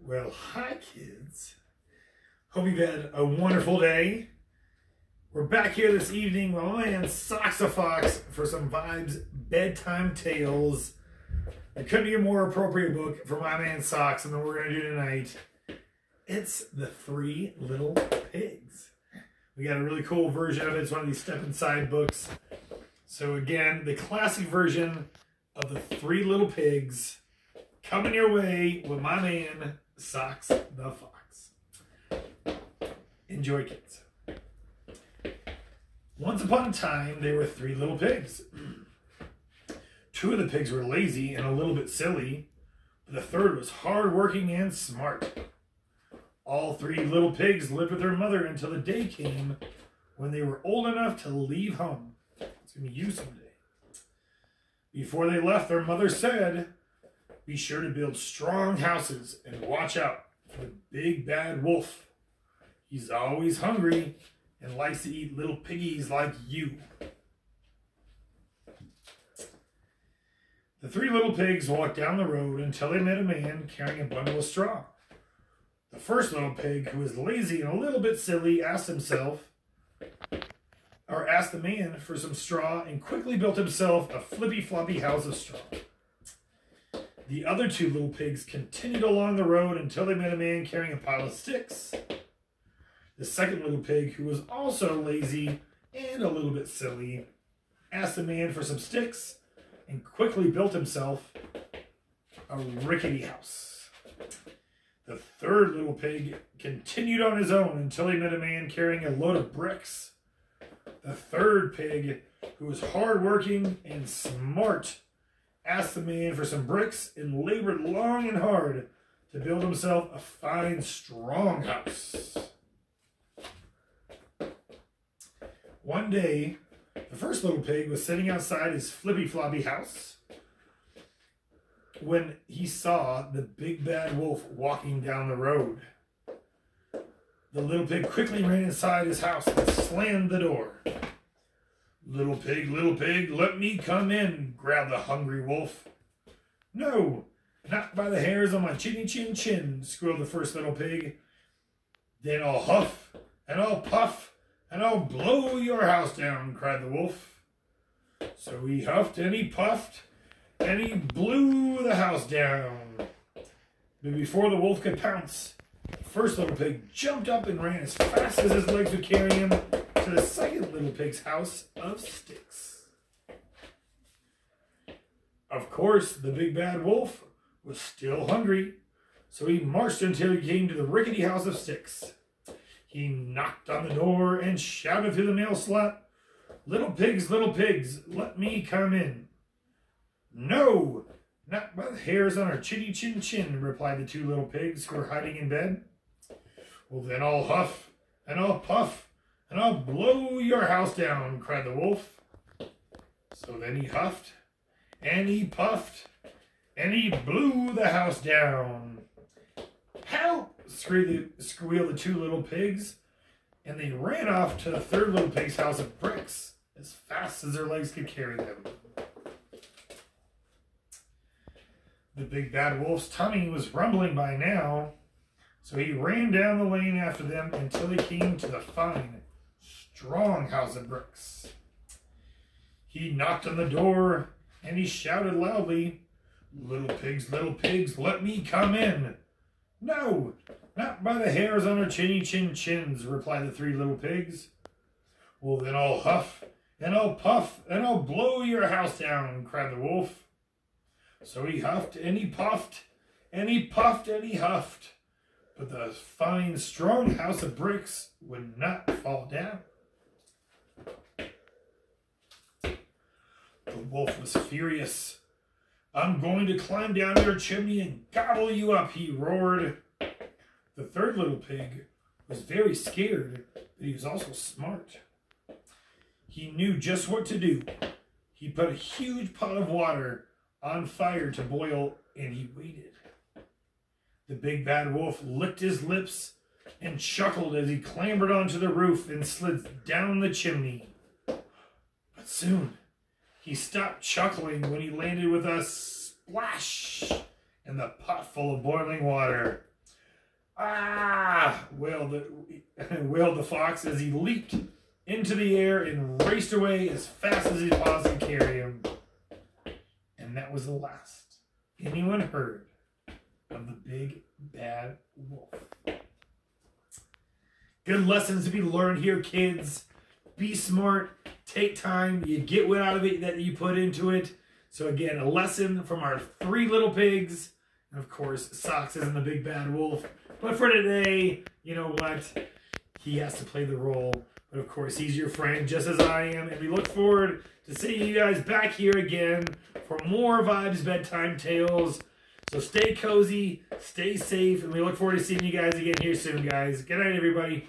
Well, hi kids. Hope you've had a wonderful day. We're back here this evening with my man Socks a Fox for some Vibes Bedtime Tales. It couldn't be a more appropriate book for my man Socks than we're going to do tonight. It's The Three Little Pigs. We got a really cool version of it. It's one of these Step Inside books. So again, the classic version of The Three Little Pigs coming your way with my man Socks the Fox. Enjoy, kids. Once upon a time, there were three little pigs. Two of the pigs were lazy and a little bit silly, but the third was hardworking and smart. All three little pigs lived with their mother until the day came when they were old enough to leave home. It's going to be you someday. Before they left, their mother said, "Be sure to build strong houses and watch out for the big bad wolf. He's always hungry and likes to eat little piggies like you." The three little pigs walked down the road until they met a man carrying a bundle of straw. The first little pig, who was lazy and a little bit silly, asked the man for some straw and quickly built himself a flippy-floppy house of straw. The other two little pigs continued along the road until they met a man carrying a pile of sticks. The second little pig, who was also lazy and a little bit silly, asked the man for some sticks and quickly built himself a rickety house. The third little pig continued on his own until he met a man carrying a load of bricks. The third pig, who was hardworking and smart, asked the man for some bricks and labored long and hard to build himself a fine, strong house. One day, the first little pig was sitting outside his flippy-floppy house when he saw the big bad wolf walking down the road. The little pig quickly ran inside his house and slammed the door. Little pig, let me come in," growled the hungry wolf. "No, not by the hairs on my chinny chin chin," squealed the first little pig. "Then I'll huff, and I'll puff, and I'll blow your house down," cried the wolf. So he huffed and he puffed, and he blew the house down. But before the wolf could pounce, the first little pig jumped up and ran as fast as his legs would carry him to the second little pig's house of sticks. Of course, the big bad wolf was still hungry, so he marched until he came to the rickety house of sticks. He knocked on the door and shouted through the mail slot, little pigs, let me come in." "No, not by the hairs on our chinny chin chin," replied the two little pigs who were hiding in bed. "Well, then I'll huff, and I'll puff, and I'll blow your house down," cried the wolf. So then he huffed, and he puffed, and he blew the house down. "Help!" squealed the two little pigs, and they ran off to the third little pig's house of bricks as fast as their legs could carry them. The big bad wolf's tummy was rumbling by now, so he ran down the lane after them until he came to the fine, strong house of bricks. He knocked on the door and he shouted loudly, little pigs, let me come in." "No, not by the hairs on our chinny chin chins," replied the three little pigs. "Well, then I'll huff, and I'll puff, and I'll blow your house down," cried the wolf. So he huffed, and he puffed, and he puffed, and he huffed, but the fine, strong house of bricks would not fall down. The wolf was furious. "I'm going to climb down your chimney and gobble you up," he roared. The third little pig was very scared, but he was also smart. He knew just what to do. He put a huge pot of water on fire to boil, and he waited. The big bad wolf licked his lips and chuckled as he clambered onto the roof and slid down the chimney. But soon he stopped chuckling when he landed with a splash in the pot full of boiling water. Ah! Wailed the fox as he leaped into the air and raced away as fast as his paws could carry him. And that was the last anyone heard of the big bad wolf. Good lessons to be learned here, kids. Be smart. Take time. You get what out of it that you put into it. So again, a lesson from our 3 little pigs. And of course, Socks isn't the big bad wolf. But for today, you know what? He has to play the role. But of course, he's your friend just as I am. And we look forward to seeing you guys back here again for more Vibes Bedtime Tales. So stay cozy, stay safe, and we look forward to seeing you guys again here soon, guys. Good night, everybody.